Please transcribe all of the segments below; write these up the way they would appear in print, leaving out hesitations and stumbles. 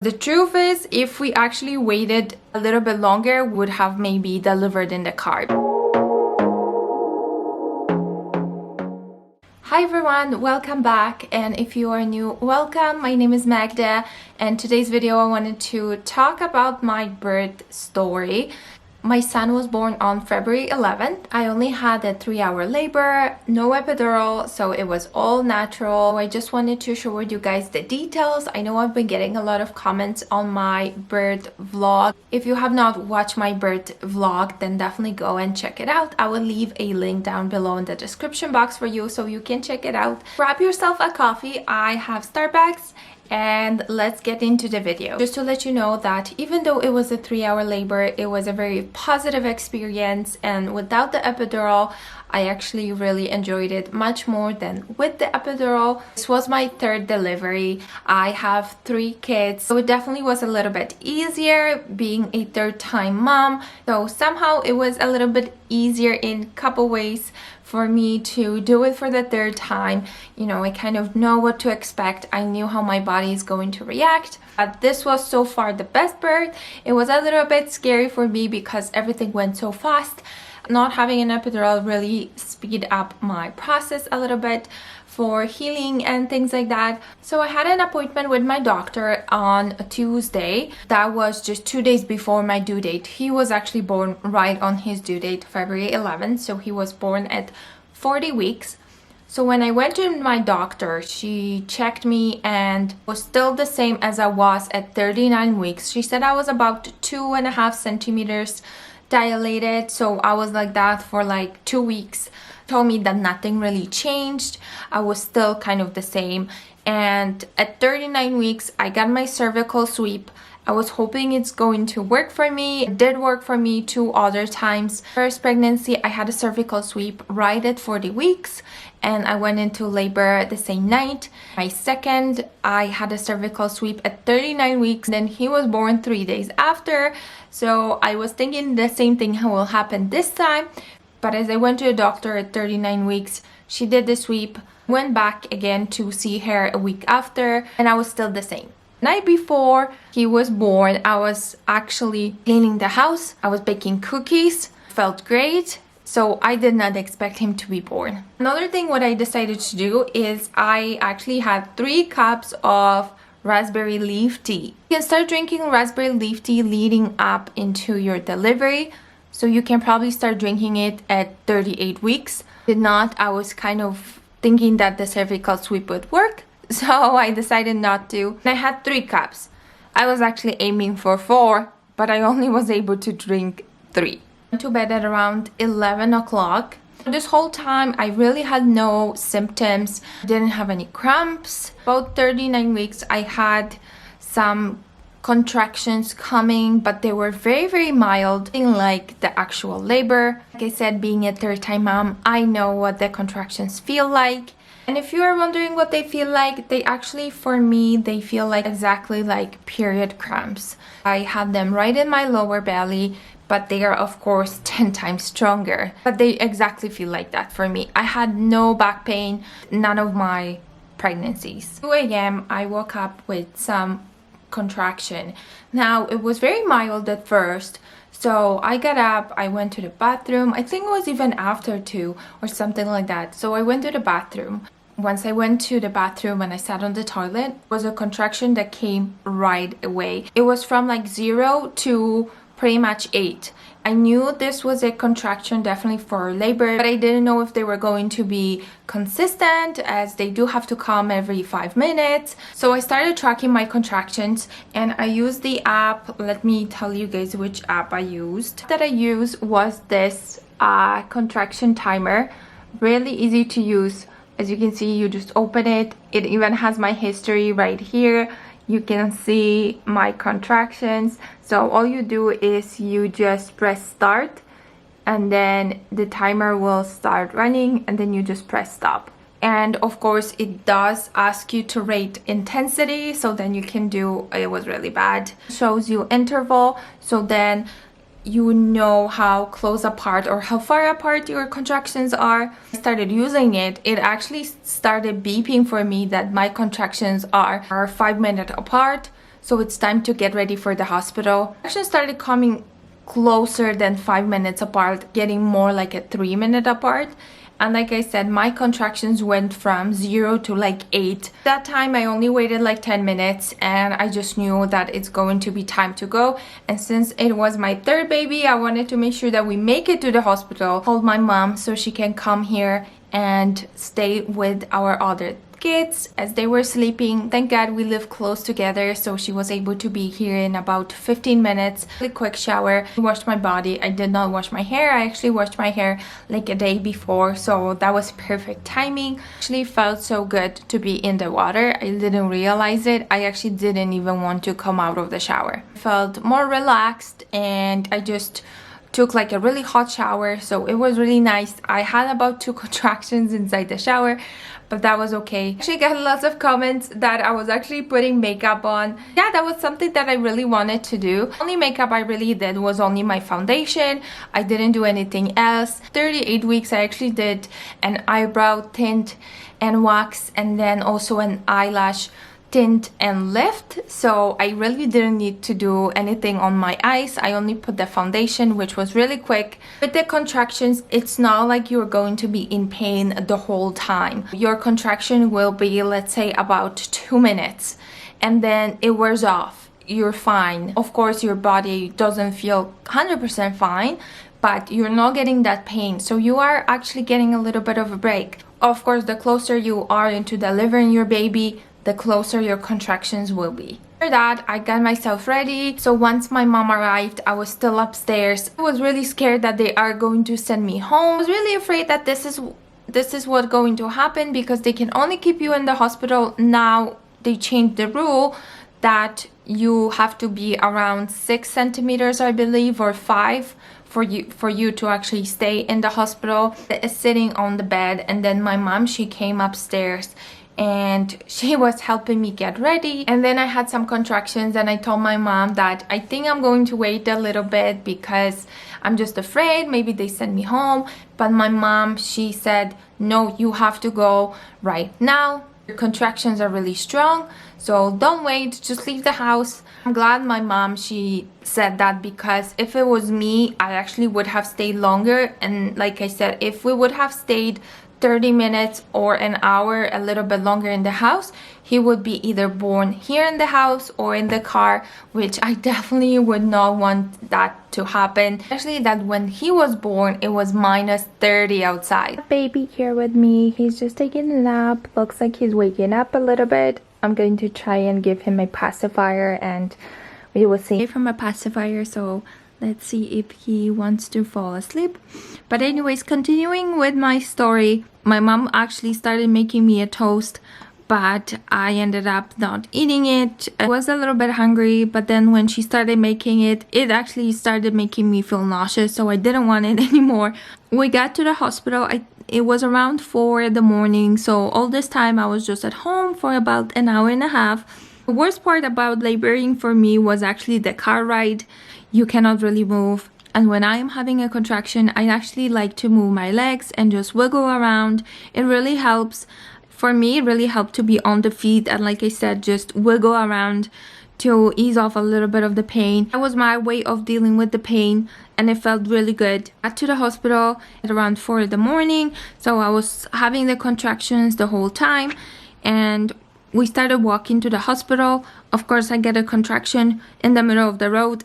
The truth is, if we actually waited a little bit longer, we would have maybe delivered in the car. Hi everyone, welcome back, and if you are new, welcome. My name is Magda, and today's video I wanted to talk about my birth story. My son was born on February 11th. I only had a 3-hour labor, no epidural, so it was all natural. I just wanted to share with you guys the details. I know I've been getting a lot of comments on my birth vlog. If you have not watched my birth vlog, then definitely go and check it out. I will leave a link down below in the description box for you so you can check it out. Grab yourself a coffee. I have Starbucks. And let's get into the video. Just to let you know that even though it was a 3-hour labor, it was a very positive experience, and without the epidural I actually really enjoyed it much more than with the epidural. This was my third delivery. I have 3 kids, so it definitely was a little bit easier being a third-time mom. So somehow it was a little bit easier in a couple ways for me to do it for the third time. You know, I kind of know what to expect. I knew how my body is going to react. But this was so far the best birth. It was a little bit scary for me because everything went so fast. Not having an epidural really speed up my process a little bit for healing and things like that. So I had an appointment with my doctor on a Tuesday. That was just 2 days before my due date. He was actually born right on his due date, February 11th. So he was born at 40 weeks. So when I went to my doctor, she checked me and was still the same as I was at 39 weeks. She said I was about 2.5 centimeters dilated, so I was like that for like 2 weeks. Told me that nothing really changed. I was still kind of the same. And at 39 weeks I got my cervical sweep. I was hoping it's going to work for me. It did work for me 2 other times. First pregnancy I had a cervical sweep right at 40 weeks and I went into labor the same night. My second, I had a cervical sweep at 39 weeks. Then he was born 3 days after. So I was thinking the same thing will happen this time. But as I went to the doctor at 39 weeks, she did the sweep, went back again to see her a week after, and I was still the same. Night before he was born, I was actually cleaning the house. I was baking cookies. Felt great. So I did not expect him to be born. Another thing what I decided to do is I actually had 3 cups of raspberry leaf tea. You can start drinking raspberry leaf tea leading up into your delivery. So you can probably start drinking it at 38 weeks. Did not, I was kind of thinking that the cervical sweep would work. So I decided not to. I had 3 cups. I was actually aiming for 4, but I only was able to drink 3. Went to bed at around 11 o'clock. This whole time I really had no symptoms. I didn't have any cramps. About 39 weeks I had some contractions coming, but they were very mild, like the actual labor. Like I said, being a third-time mom, I know what the contractions feel like. And if you are wondering what they feel like, they actually, for me, they feel like exactly like period cramps. I had them right in my lower belly, but they are of course 10 times stronger. But they exactly feel like that for me. I had no back pain, none of my pregnancies. 2 a.m. I woke up with some contraction. Now it was very mild at first. So I got up, I went to the bathroom. I think it was even after 2 or something like that. So I went to the bathroom. Once I went to the bathroom and I sat on the toilet, it was a contraction that came right away. It was from like 0 to pretty much 8. I knew this was a contraction definitely for labor, but I didn't know if they were going to be consistent, as they do have to come every 5 minutes. So I started tracking my contractions and I used the app. Let me tell you guys which app I used. That I used was this contraction timer. Really easy to use. As you can see, you just open it. It even has my history right here. You can see my contractions. So all you do is you just press start and then the timer will start running and then you just press stop. And of course it does ask you to rate intensity, so then you can do, it was really bad. Shows you interval, so then you know how close apart or how far apart your contractions are. I started using it. It actually started beeping for me that my contractions are 5 minutes apart. so it's time to get ready for the hospital. Actually started coming closer than 5 minutes apart, getting more like a 3-minute apart. And like I said, my contractions went from 0 to like 8. That time I only waited like 10 minutes and I just knew that it's going to be time to go. And since it was my third baby, I wanted to make sure that we make it to the hospital. I told my mom so she can come here and stay with our other kids as they were sleeping. Thank God we live close together, so she was able to be here in about 15 minutes. Really quick shower, washed my body. I did not wash my hair. I actually washed my hair like a day before, so that was perfect timing. Actually felt so good to be in the water. I didn't realize it. I actually didn't even want to come out of the shower. I felt more relaxed and I just took like a really hot shower, so it was really nice. I had about 2 contractions inside the shower, but that was okay. Actually got lots of comments that I was actually putting makeup on. Yeah, that was something that I really wanted to do. Only makeup I really did was only my foundation. I didn't do anything else. 38 weeks I actually did an eyebrow tint and wax, and then also an eyelash tint and lift, so I really didn't need to do anything on my eyes. I only put the foundation, which was really quick. With the contractions, it's not like you're going to be in pain the whole time. Your contraction will be, let's say, about 2 minutes, and then it wears off. You're fine. Of course your body doesn't feel 100% fine, but you're not getting that pain, so you are actually getting a little bit of a break. Of course, the closer you are into delivering your baby, the closer your contractions will be. After that, I got myself ready. So once my mom arrived, I was still upstairs. I was really scared that they are going to send me home. I was really afraid that this is what's going to happen, because they can only keep you in the hospital. Now they changed the rule that you have to be around 6 centimeters, I believe, or 5 for you to actually stay in the hospital. Sitting on the bed, and then my mom, she came upstairs and she was helping me get ready. And then I had some contractions and I told my mom that I think I'm going to wait a little bit because I'm just afraid maybe they send me home. But my mom, she said, no, you have to go right now. Your contractions are really strong, so don't wait, just leave the house. I'm glad my mom, she said that, because if it was me, I actually would have stayed longer. And like I said, if we would have stayed 30 minutes or an hour, a little bit longer in the house, he would be either born here in the house or in the car, which I definitely would not want that to happen. Especially that when he was born, it was -30 outside. Baby here with me, he's just taking a nap. Looks like he's waking up a little bit. I'm going to try and give him a pacifier, and we will see from a pacifier, so let's see if he wants to fall asleep. But anyways, continuing with my story, my mom actually started making me a toast, but I ended up not eating it. I was a little bit hungry, but then when she started making it, it actually started making me feel nauseous, so I didn't want it anymore. We got to the hospital. It was around 4 in the morning, so all this time I was just at home for about an hour and a half. The worst part about laboring for me was actually the car ride. You cannot really move, and when I am having a contraction, I actually like to move my legs and just wiggle around. It really helps. For me, it really helped to be on the feet and, like I said, just wiggle around to ease off a little bit of the pain. That was my way of dealing with the pain, and it felt really good. I got to the hospital at around 4 in the morning, so I was having the contractions the whole time, and we started walking to the hospital. Of course, I get a contraction in the middle of the road,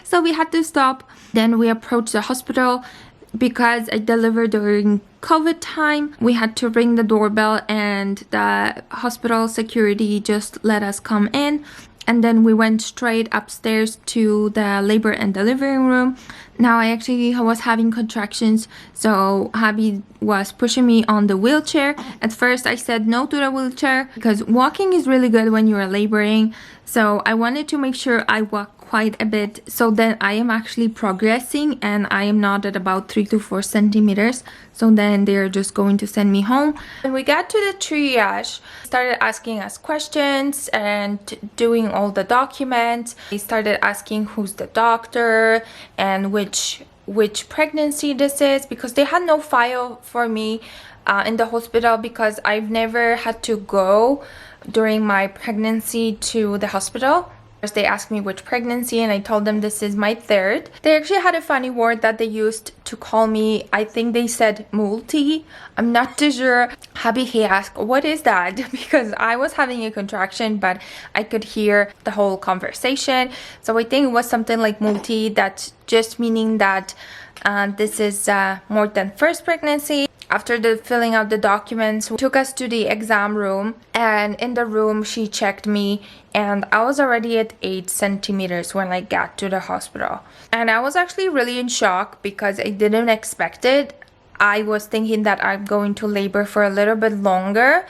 so we had to stop. Then we approached the hospital. Because I delivered during COVID time, we had to ring the doorbell, and the hospital security just let us come in. And then we went straight upstairs to the labor and delivery room. Now I actually was having contractions, so hubby was pushing me on the wheelchair. At first I said no to the wheelchair because walking is really good when you are laboring, so I wanted to make sure I walk quite a bit so that I am actually progressing and I am not at about 3 to 4 centimeters. So then they're just going to send me home. When we got to the triage, started asking us questions and doing all the documents. They started asking who's the doctor and which which pregnancy this is, because they had no file for me in the hospital, because I've never had to go during my pregnancy to the hospital. They asked me which pregnancy, and I told them this is my third. They actually had a funny word that they used to call me. I think they said multi. I'm not too sure. Hubby, he asked, what is that? Because I was having a contraction, but I could hear the whole conversation. So I think it was something like multi, that's just meaning that this is more than first pregnancy. After the filling out the documents, took us to the exam room, and in the room she checked me, and I was already at 8 centimeters when I got to the hospital. And I was actually really in shock because I didn't expect it. I was thinking that I'm going to labor for a little bit longer.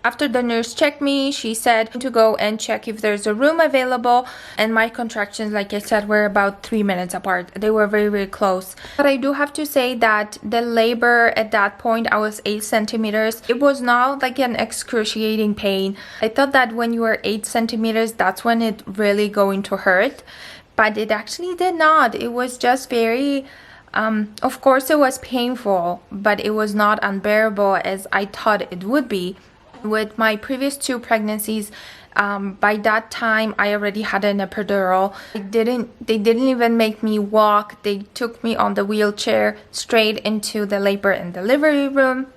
After the nurse checked me, she said to go and check if there's a room available, and my contractions, like I said, were about 3 minutes apart. They were very, very close. But I do have to say that the labor at that point, I was 8 centimeters. It was not like an excruciating pain. I thought that when you were 8 centimeters, that's when it really going to hurt. But it actually did not. It was just very... of course it was painful, but it was not unbearable as I thought it would be. With my previous 2 pregnancies, by that time I already had an epidural. They didn't even make me walk. They took me on the wheelchair straight into the labor and delivery room.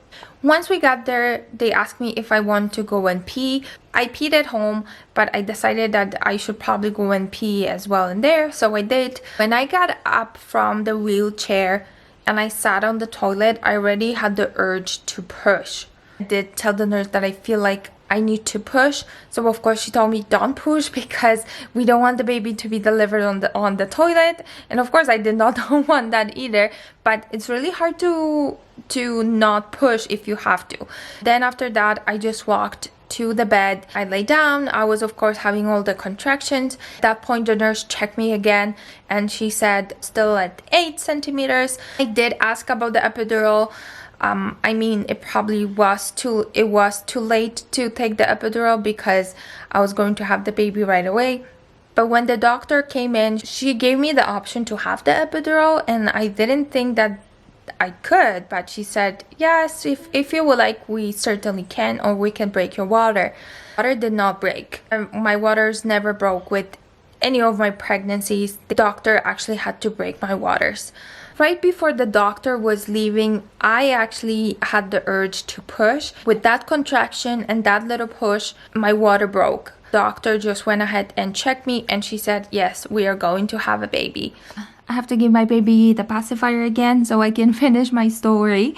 Once we got there, they asked me if I want to go and pee. I peed at home, but I decided that I should probably go and pee as well in there, so I did. When I got up from the wheelchair and I sat on the toilet, I already had the urge to push. I did tell the nurse that I feel like I need to push, so of course she told me don't push because we don't want the baby to be delivered on the toilet, and of course I did not want that either. But it's really hard to not push if you have to. Then after that, I just walked to the bed. I lay down. I was of course having all the contractions. At that point the nurse checked me again, and she said still at 8 centimeters. I did ask about the epidural. I mean, it was too late to take the epidural because I was going to have the baby right away. But when the doctor came in, she gave me the option to have the epidural, and I didn't think that I could, but she said, yes, if you would like, we certainly can, or we can break your water. Water did not break. My waters never broke with any of my pregnancies. The doctor actually had to break my waters. Right before the doctor was leaving, I actually had the urge to push. With that contraction and that little push, my water broke. The doctor just went ahead and checked me, and she said, yes, we are going to have a baby. I have to give my baby the pacifier again so I can finish my story.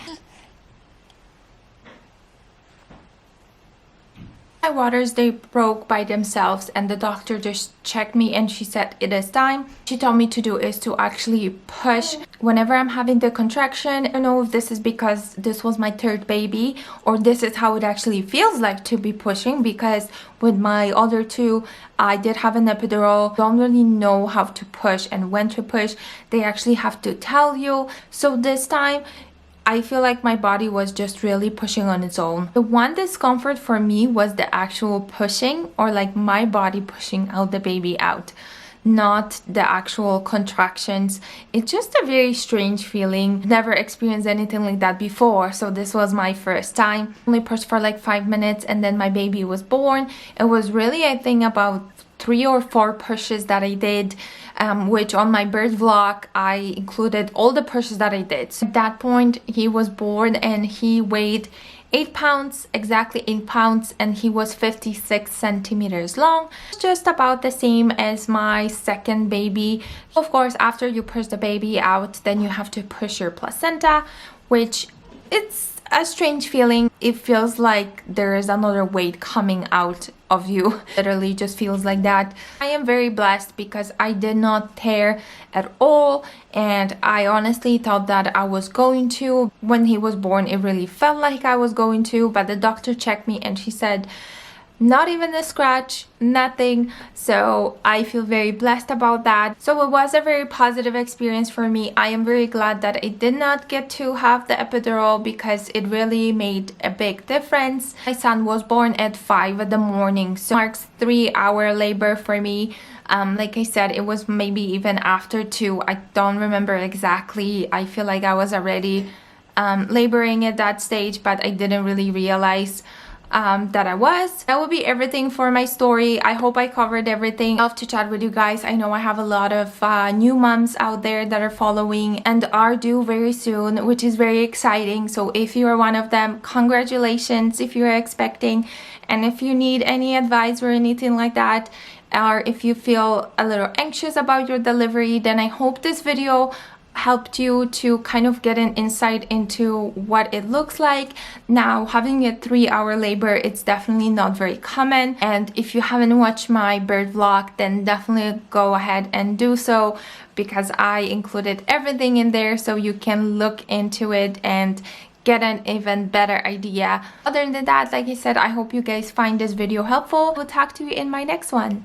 My waters, they broke by themselves, and the doctor just checked me and she said it is time. She told me to do is to actually push whenever I'm having the contraction. I don't know if this is because this was my third baby or this is how it actually feels like to be pushing, because with my other 2 I did have an epidural. Don't really know how to push and when to push. They actually have to tell you. So this time I feel like my body was just really pushing on its own. The one discomfort for me was the actual pushing, or like my body pushing out the baby out, not the actual contractions. It's just a very strange feeling. Never experienced anything like that before, so this was my first time. Only pushed for like 5 minutes and then my baby was born. It was really, I think, about 3 or 4 pushes that I did, which on my birth vlog I included all the pushes that I did. So at that point he was born and he weighed 8 pounds, exactly 8 pounds, and he was 56 centimeters long, just about the same as my second baby. Of course, after you push the baby out, then you have to push your placenta, which it's a strange feeling. It feels like there is another weight coming out of you. Literally just feels like that. I am very blessed because I did not tear at all, and I honestly thought that I was going to. When he was born, it really felt like I was going to, but the doctor checked me and she said not even a scratch, nothing. So I feel very blessed about that. So it was a very positive experience for me. I am very glad that I did not get to have the epidural because it really made a big difference. My son was born at 5 in the morning, so it marks 3-hour labor for me. Like I said, it was maybe even after 2. I don't remember exactly. I feel like I was already laboring at that stage, but I didn't really realize that I was. That will be everything for my story. I hope I covered everything. I love to chat with you guys. I know I have a lot of new moms out there that are following and are due very soon, which is very exciting. So if you are one of them, congratulations if you're expecting. And if you need any advice or anything like that, or if you feel a little anxious about your delivery, then I hope this video helped you to kind of get an insight into what it looks like. Now, having a 3-hour labor, it's definitely not very common, and if you haven't watched my birth vlog, then definitely go ahead and do so, because I included everything in there so you can look into it and get an even better idea. Other than that, like I said, I hope you guys find this video helpful. We'll talk to you in my next one.